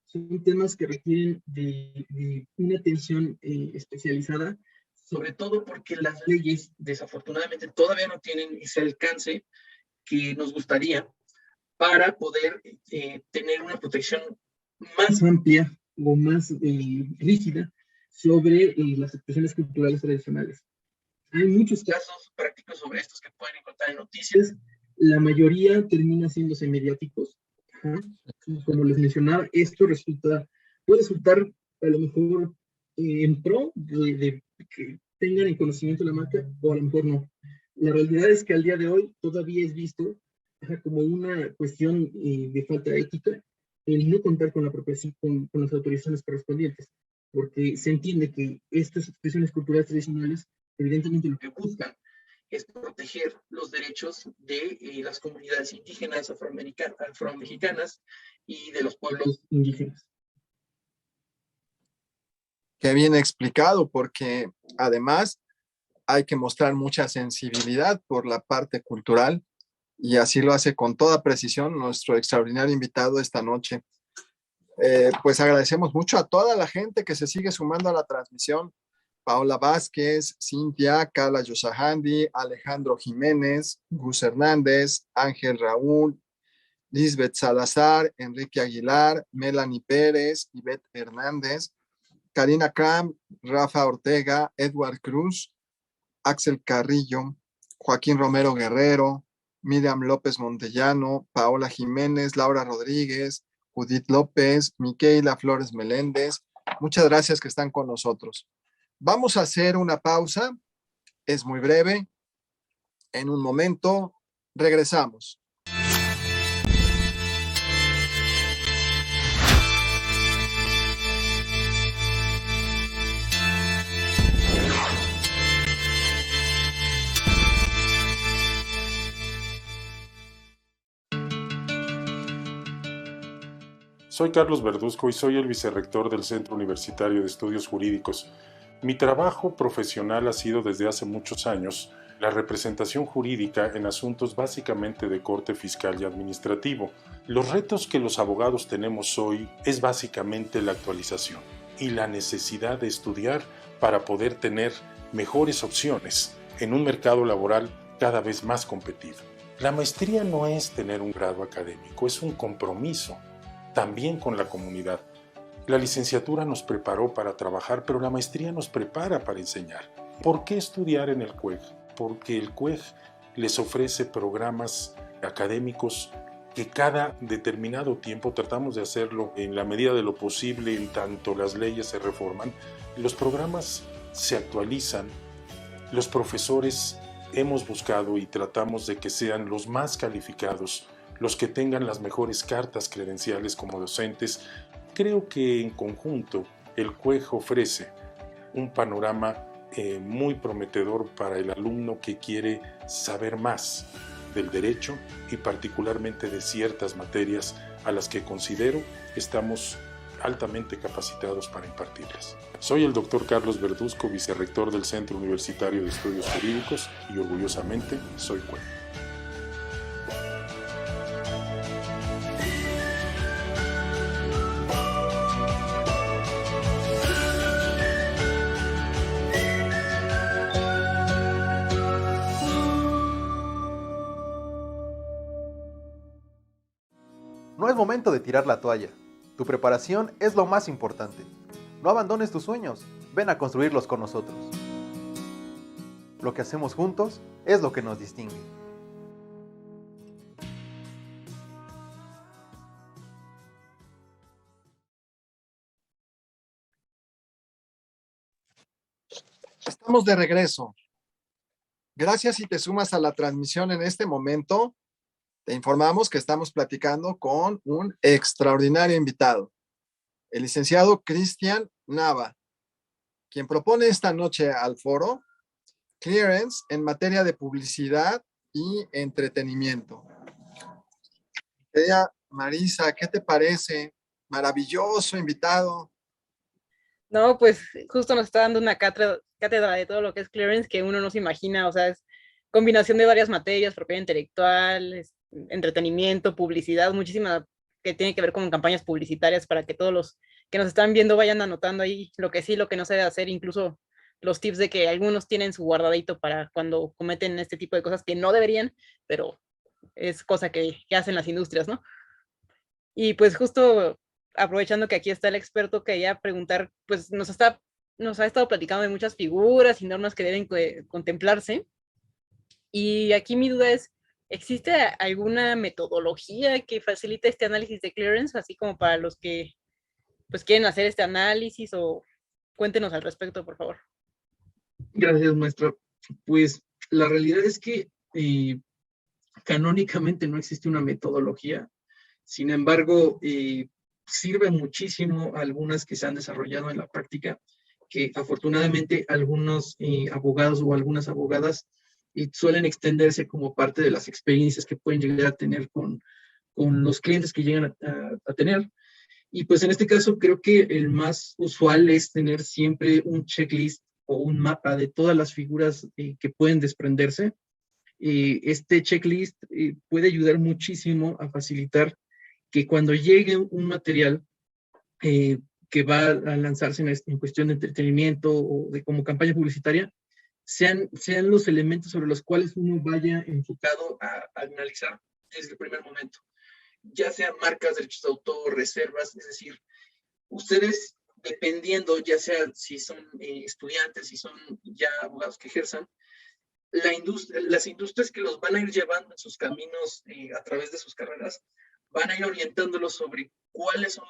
Son temas que requieren de una atención especializada, sobre todo porque las leyes desafortunadamente todavía no tienen ese alcance que nos gustaría para poder tener una protección más amplia o más rígida sobre las expresiones culturales tradicionales. Hay muchos casos prácticos sobre estos que pueden encontrar en noticias. La mayoría termina siéndose mediáticos. Ajá. Como les mencionaba, esto puede resultar a lo mejor en pro de que tengan el conocimiento de la marca, o a lo mejor no. La realidad es que al día de hoy todavía es visto como una cuestión de falta de ética el no contar con la apropiación, con las autorizaciones correspondientes, porque se entiende que estas expresiones culturales tradicionales evidentemente lo que buscan es proteger los derechos de las comunidades indígenas, afromexicanas y de los pueblos indígenas. Qué bien explicado, porque además hay que mostrar mucha sensibilidad por la parte cultural y así lo hace con toda precisión nuestro extraordinario invitado esta noche. Pues agradecemos mucho a toda la gente que se sigue sumando a la transmisión. Paola Vázquez, Cintia, Carla Yosahandi, Alejandro Jiménez, Gus Hernández, Ángel Raúl, Lisbeth Salazar, Enrique Aguilar, Melanie Pérez, Ivette Hernández, Karina Kram, Rafa Ortega, Edward Cruz, Axel Carrillo, Joaquín Romero Guerrero, Miriam López Montellano, Paola Jiménez, Laura Rodríguez, Judith López, Miquela Flores Meléndez. Muchas gracias que están con nosotros. Vamos a hacer una pausa, es muy breve. En un momento regresamos. Soy Carlos Verduzco y soy el vicerrector del Centro Universitario de Estudios Jurídicos. Mi trabajo profesional ha sido desde hace muchos años la representación jurídica en asuntos básicamente de corte fiscal y administrativo. Los retos que los abogados tenemos hoy es básicamente la actualización y la necesidad de estudiar para poder tener mejores opciones en un mercado laboral cada vez más competido. La maestría no es tener un grado académico, es un compromiso también con la comunidad. La licenciatura nos preparó para trabajar, pero la maestría nos prepara para enseñar. ¿Por qué estudiar en el CUEG? Porque el CUEG les ofrece programas académicos que cada determinado tiempo tratamos de hacerlo en la medida de lo posible, en tanto las leyes se reforman, los programas se actualizan, los profesores hemos buscado y tratamos de que sean los más calificados, los que tengan las mejores cartas credenciales como docentes. Creo que en conjunto el CUEG ofrece un panorama muy prometedor para el alumno que quiere saber más del derecho y particularmente de ciertas materias a las que considero estamos altamente capacitados para impartirlas. Soy el doctor Carlos Verduzco, vicerrector del Centro Universitario de Estudios Jurídicos y orgullosamente soy CUEG. No es momento de tirar la toalla. Tu preparación es lo más importante. No abandones tus sueños, ven a construirlos con nosotros. Lo que hacemos juntos es lo que nos distingue. Estamos de regreso. Gracias si te sumas a la transmisión en este momento. Te informamos que estamos platicando con un extraordinario invitado, el licenciado Cristian Nava, quien propone esta noche al foro Clearance en materia de publicidad y entretenimiento. Marisa, ¿qué te parece? Maravilloso invitado. No, pues justo nos está dando una cátedra de todo lo que es clearance que uno no se imagina, o sea, es combinación de varias materias, propiedad intelectual, entretenimiento, publicidad, muchísima que tiene que ver con campañas publicitarias para que todos los que nos están viendo vayan anotando ahí lo que sí, lo que no se debe hacer, incluso los tips de que algunos tienen su guardadito para cuando cometen este tipo de cosas que no deberían, pero es cosa que hacen las industrias, ¿no? Y pues justo aprovechando que aquí está el experto, quería preguntar, pues nos está nos ha estado platicando de muchas figuras y normas que deben contemplarse. Y aquí mi duda es, ¿existe alguna metodología que facilite este análisis de clearance, así como para los que pues quieren hacer este análisis? O cuéntenos al respecto, por favor. Gracias, maestra. Pues la realidad es que canónicamente no existe una metodología. Sin embargo, sirve muchísimo algunas que se han desarrollado en la práctica, que afortunadamente algunos abogados o algunas abogadas suelen extenderse como parte de las experiencias que pueden llegar a tener con los clientes que llegan a tener. Y pues en este caso creo que el más usual es tener siempre un checklist o un mapa de todas las figuras que pueden desprenderse. Este checklist puede ayudar muchísimo a facilitar que cuando llegue un material que va a lanzarse en cuestión de entretenimiento o de como campaña publicitaria, sean los elementos sobre los cuales uno vaya enfocado a analizar desde el primer momento. Ya sean marcas, derechos de autor, reservas, es decir, ustedes, dependiendo, ya sea si son estudiantes, si son ya abogados que ejerzan, las industrias que los van a ir llevando en sus caminos a través de sus carreras, van a ir orientándolos sobre cuáles son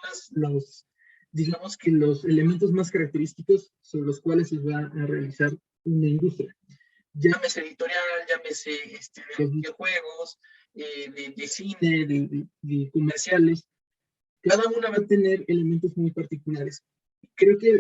digamos que los elementos más característicos sobre los cuales se va a realizar una industria. Llámese editorial, llámese de los videojuegos, de cine, de comerciales. Cada una va a tener elementos muy particulares. Creo que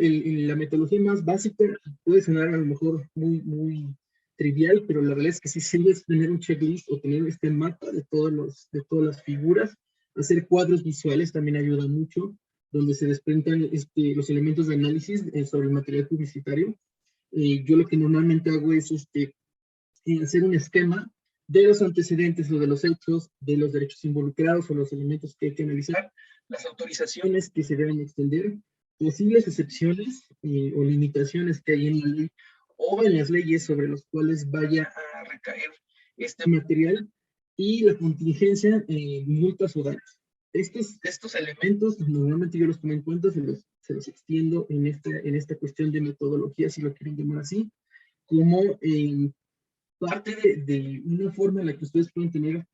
la metodología más básica puede sonar a lo mejor muy trivial, pero la realidad es que sí sirve tener un checklist o tener este mapa de todas las figuras. Hacer cuadros visuales también ayuda mucho, donde se desprendan los elementos de análisis sobre el material publicitario. Yo lo que normalmente hago es hacer un esquema de los antecedentes o de los hechos, de los derechos involucrados o los elementos que hay que analizar, las autorizaciones que se deben extender, posibles excepciones o limitaciones que hay en la ley o en las leyes sobre los cuales vaya a recaer este material y la contingencia, multas o daños. Estos elementos, normalmente yo los tomo en cuenta, se los extiendo en esta cuestión de metodología, si lo quieren llamar así, como parte de una forma en la que ustedes pueden tener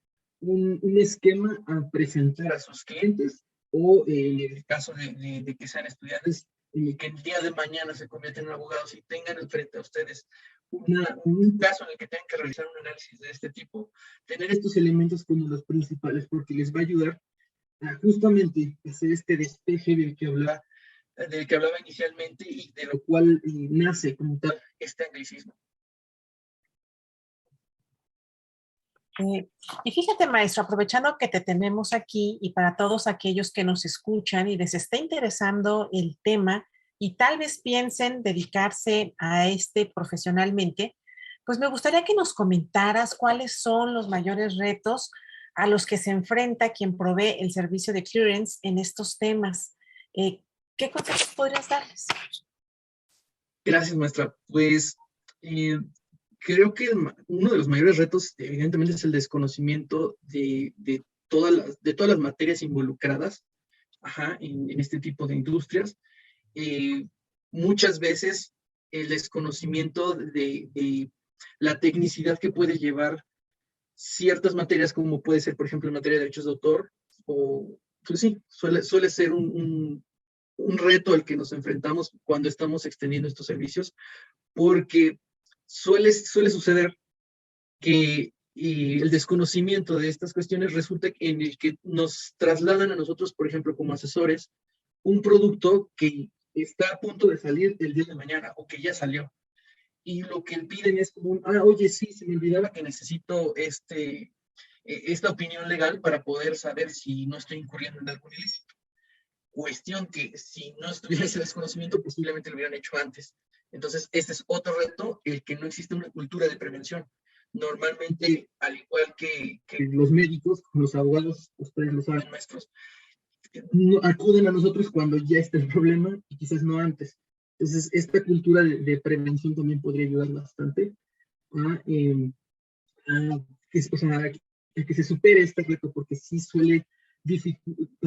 un esquema a presentar a sus clientes o en el caso de que sean estudiantes, en el que el día de mañana se convierten en abogados y tengan enfrente a ustedes un caso en el que tengan que realizar un análisis de este tipo, tener estos elementos como los principales, porque les va a ayudar a justamente hacer este despeje del que hablaba inicialmente y de lo cual nace como tal este anglicismo. Y fíjate, maestro, aprovechando que te tenemos aquí y para todos aquellos que nos escuchan y les está interesando el tema y tal vez piensen dedicarse a este profesionalmente, pues me gustaría que nos comentaras cuáles son los mayores retos a los que se enfrenta quien provee el servicio de clearance en estos temas. ¿Qué consejos podrías darles? Gracias, maestra. Pues creo que uno de los mayores retos, evidentemente, es el desconocimiento de todas las materias involucradas en este tipo de industrias. Muchas veces el desconocimiento de la tecnicidad que puede llevar ciertas materias, como puede ser, por ejemplo, en materia de derechos de autor, o pues sí, suele ser un reto al que nos enfrentamos cuando estamos extendiendo estos servicios, porque suele suceder que el desconocimiento de estas cuestiones resulta en el que nos trasladan a nosotros, por ejemplo, como asesores, un producto que está a punto de salir el día de mañana o que ya salió. Y lo que piden es como oye, sí, se me olvidaba que necesito esta opinión legal para poder saber si no estoy incurriendo en algún ilícito. Cuestión que si no estuviera ese desconocimiento, posiblemente lo hubieran hecho antes. Entonces, este es otro reto, el que no existe una cultura de prevención. Normalmente, al igual que los médicos, los abogados, ustedes lo saben, maestros, acuden a nosotros cuando ya está el problema y quizás no antes. Entonces, esta cultura de prevención también podría ayudar bastante a que se supere este reto, porque sí suele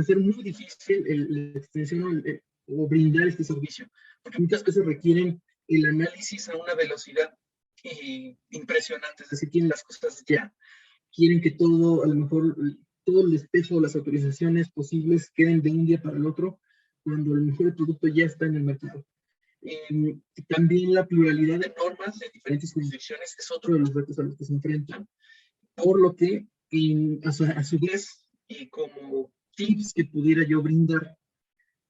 ser muy difícil la extensión o brindar este servicio, porque muchas veces requieren el análisis a una velocidad impresionante, es decir, quieren las cosas ya, quieren que todo, a lo mejor, todo el despejo, las autorizaciones posibles queden de un día para el otro, cuando a lo mejor el producto ya está en el mercado. También la pluralidad de normas de diferentes jurisdicciones es otro de los retos a los que se enfrentan, por lo que a su vez, como tips que pudiera yo brindar,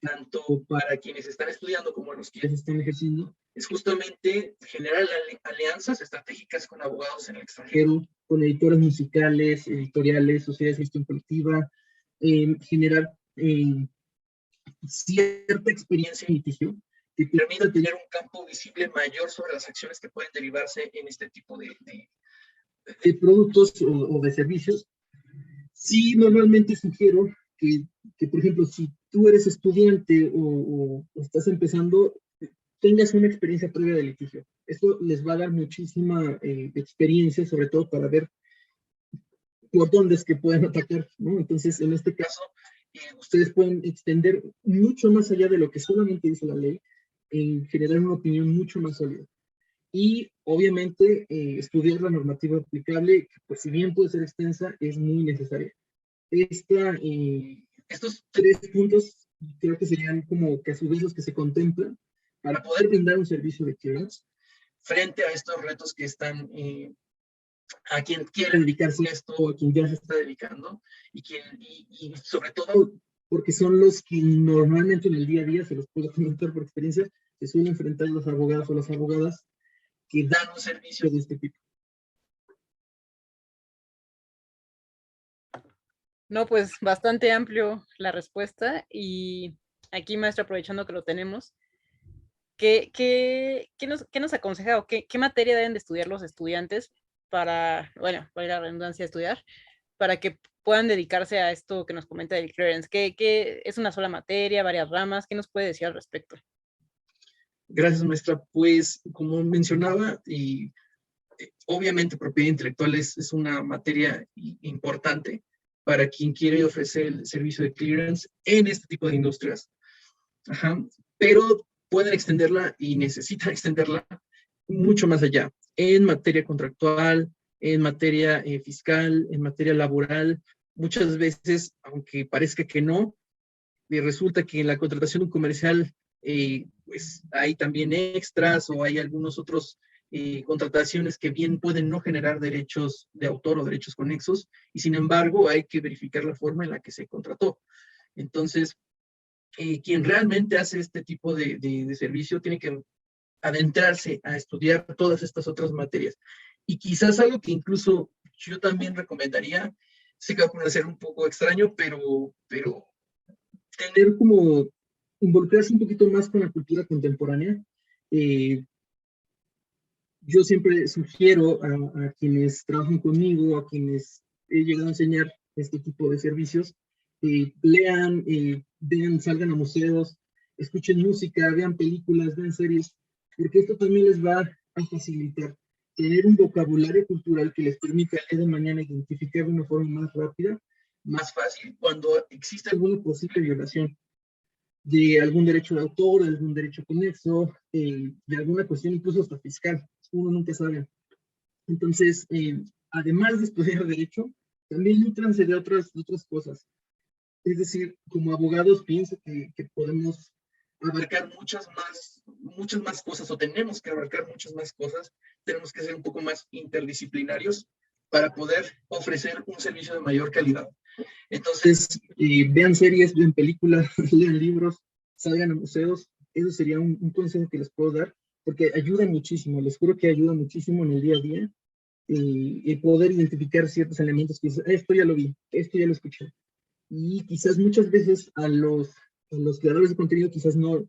tanto para quienes están estudiando como los que ya se están ejerciendo, es justamente generar alianzas estratégicas con abogados en el extranjero, con editores musicales, editoriales, sociedades de gestión colectiva, generar cierta experiencia en litigio que permita tener un campo visible mayor sobre las acciones que pueden derivarse en este tipo de productos o de servicios. Sí, normalmente sugiero que, por ejemplo, si tú eres estudiante o estás empezando, tengas una experiencia previa de litigio. Esto les va a dar muchísima experiencia, sobre todo para ver por dónde es que pueden atacar, ¿no? Entonces, en este caso, ustedes pueden extender mucho más allá de lo que solamente dice la ley, en generar una opinión mucho más sólida. Y, obviamente, estudiar la normativa aplicable, que, pues, si bien puede ser extensa, es muy necesaria. Estos 3 puntos creo que serían como que a su vez los que se contemplan para poder brindar un servicio de clearance frente a estos retos que están a quien quiere dedicarse a esto, a quien ya se está dedicando, y sobre todo porque son los que normalmente en el día a día, se los puedo comentar por experiencia, se suelen enfrentar los abogados o las abogadas que dan un servicio de este tipo. No, pues bastante amplio la respuesta, y aquí, maestro, aprovechando que lo tenemos, ¿qué nos aconseja o qué materia deben de estudiar los estudiantes para, bueno, para la redundancia, estudiar, para que puedan dedicarse a esto que nos comenta del clearance? ¿Qué es una sola materia, varias ramas? ¿Qué nos puede decir al respecto? Gracias, maestra. Pues, como mencionaba, obviamente propiedad intelectual es una materia importante para quien quiere ofrecer el servicio de clearance en este tipo de industrias. Ajá. Pero pueden extenderla y necesitan extenderla mucho más allá, en materia contractual, en materia fiscal, en materia laboral. Muchas veces, aunque parezca que no, resulta que en la contratación de un comercial pues hay también extras o hay algunos otros contrataciones que bien pueden no generar derechos de autor o derechos conexos, y sin embargo hay que verificar la forma en la que se contrató. Entonces, quien realmente hace este tipo de servicio tiene que adentrarse a estudiar todas estas otras materias. Y quizás algo que incluso yo también recomendaría, sé que va a ser un poco extraño, pero tener como, involucrarse un poquito más con la cultura contemporánea. Yo siempre sugiero a quienes trabajan conmigo, a quienes he llegado a enseñar este tipo de servicios, lean, vean, salgan a museos, escuchen música, vean películas, vean series, porque esto también les va a facilitar tener un vocabulario cultural que les permita el día de mañana identificar de una forma más rápida, más fácil, cuando existe alguna posible violación de algún derecho de autor, de algún derecho conexo, de alguna cuestión incluso hasta fiscal. Uno nunca sabe. Entonces, además de estudiar derecho, también nutranse de otras cosas. Es decir, como abogados pienso que podemos abarcar muchas más cosas, o tenemos que abarcar muchas más cosas. Tenemos que ser un poco más interdisciplinarios para poder ofrecer un servicio de mayor calidad. Entonces, vean series, vean películas, lean libros, salgan a museos. Eso sería un consejo que les puedo dar, porque ayuda muchísimo, les juro que ayuda muchísimo en el día a día, el poder identificar ciertos elementos que esto ya lo vi, esto ya lo escuché. Y quizás muchas veces a los creadores de contenido quizás no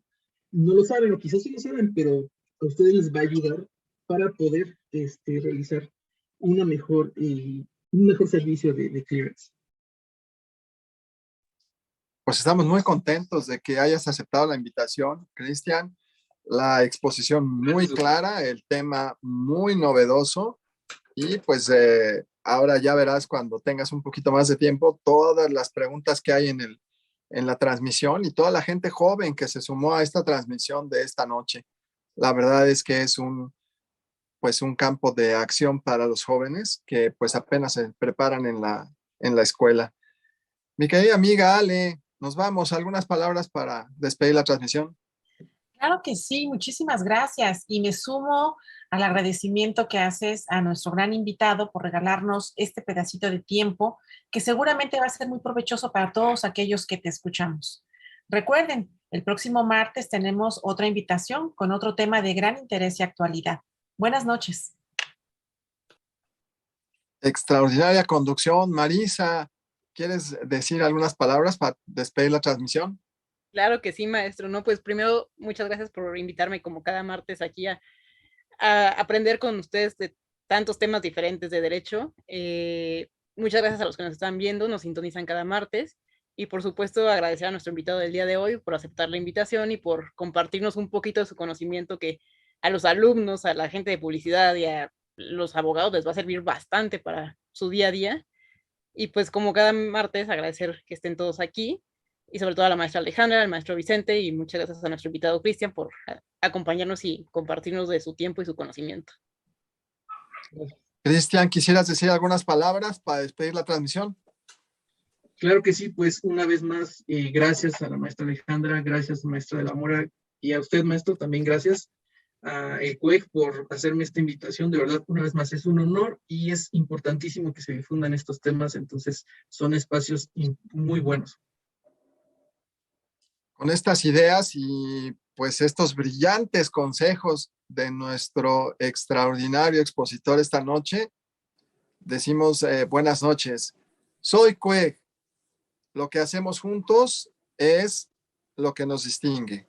lo saben, o quizás sí lo saben, pero a ustedes les va a ayudar para poder realizar un mejor servicio de clearance. Pues estamos muy contentos de que hayas aceptado la invitación, Cristian. La exposición muy clara, el tema muy novedoso, y pues ahora ya verás, cuando tengas un poquito más de tiempo, todas las preguntas que hay en en la transmisión y toda la gente joven que se sumó a esta transmisión de esta noche. La verdad es que es pues un campo de acción para los jóvenes que pues apenas se preparan en la escuela. Mi querida amiga Ale, nos vamos. ¿Algunas palabras para despedir la transmisión? Claro que sí, muchísimas gracias. Y me sumo al agradecimiento que haces a nuestro gran invitado por regalarnos este pedacito de tiempo que seguramente va a ser muy provechoso para todos aquellos que te escuchamos. Recuerden, el próximo martes tenemos otra invitación con otro tema de gran interés y actualidad. Buenas noches. Extraordinaria conducción. Marisa, ¿quieres decir algunas palabras para despedir la transmisión? Claro que sí, maestro. No, pues primero, muchas gracias por invitarme como cada martes aquí a aprender con ustedes de tantos temas diferentes de derecho. Muchas gracias a los que nos están viendo, nos sintonizan cada martes. Y por supuesto, agradecer a nuestro invitado del día de hoy por aceptar la invitación y por compartirnos un poquito de su conocimiento que a los alumnos, a la gente de publicidad y a los abogados les va a servir bastante para su día a día. Y pues como cada martes, agradecer que estén todos aquí y sobre todo a la maestra Alejandra, al maestro Vicente y muchas gracias a nuestro invitado Cristian por acompañarnos y compartirnos de su tiempo y su conocimiento. Cristian, ¿quisieras decir algunas palabras para despedir la transmisión? Claro que sí, pues una vez más, gracias a la maestra Alejandra, gracias maestra de la Mora y a usted maestro también gracias a el CUEC por hacerme esta invitación. De verdad, una vez más es un honor y es importantísimo que se difundan estos temas, entonces son espacios muy buenos. Con estas ideas y pues estos brillantes consejos de nuestro extraordinario expositor esta noche, decimos buenas noches. Soy CUEG. Lo que hacemos juntos es lo que nos distingue.